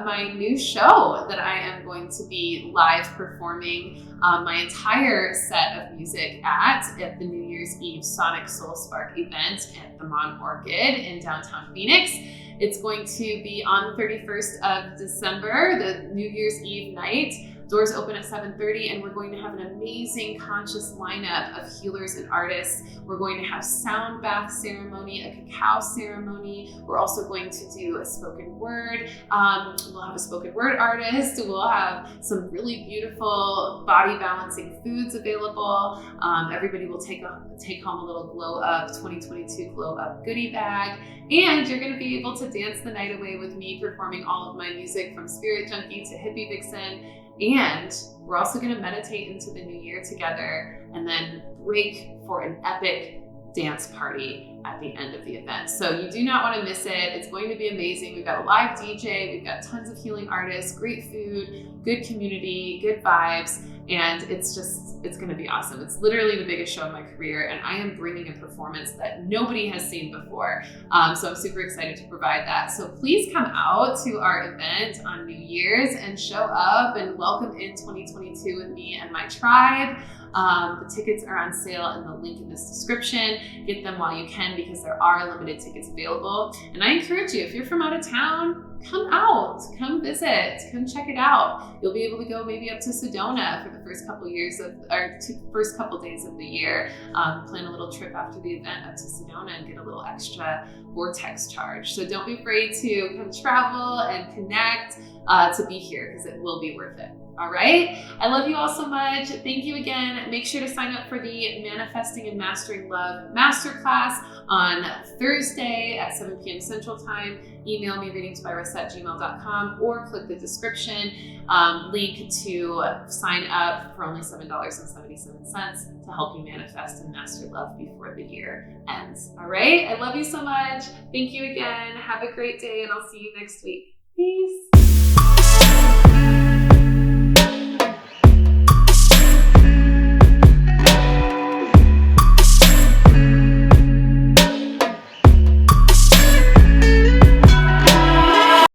my new show that I am going to be live performing my entire set of music at the New Year's Eve Sonic Soul Spark event at the Mon Orchid in downtown Phoenix. It's going to be on the 31st of December, the New Year's Eve night. Doors open at 7:30, and we're going to have an amazing conscious lineup of healers and artists. We're going to have sound bath ceremony, a cacao ceremony. We're also going to do a spoken word. We'll have a spoken word artist. We'll have some really beautiful body balancing foods available. Everybody will take home a little Glow Up 2022 Glow Up goodie bag. And you're going to be able to dance the night away with me performing all of my music from Spirit Junkie to Hippie Vixen. And we're also going to meditate into the new year together and then break for an epic dance party at the end of the event. So you do not want to miss it. It's going to be amazing. We've got a live DJ, we've got tons of healing artists, great food, good community, good vibes, and it's going to be awesome. It's literally the biggest show of my career, and I am bringing a performance that nobody has seen before. So I'm super excited to provide that. So please come out to our event on New Year's and show up and welcome in 2022 with me and my tribe. The tickets are on sale in the link in this description. Get them while you can, because there are limited tickets available. And I encourage you, if you're from out of town, come out, come visit, come check it out. You'll be able to go maybe up to Sedona for the first couple days of the year. Plan a little trip after the event up to Sedona and get a little extra vortex charge. So don't be afraid to come travel and connect, to be here, because it will be worth it. All right. I love you all so much. Thank you again. Make sure to sign up for the Manifesting and Mastering Love Masterclass on Thursday at 7 p.m. Central Time. Email me readingsbyrissa@gmail.com or click the description link to sign up for only $7.77 to help you manifest and master love before the year ends. All right. I love you so much. Thank you again. Have a great day, and I'll see you next week. Peace.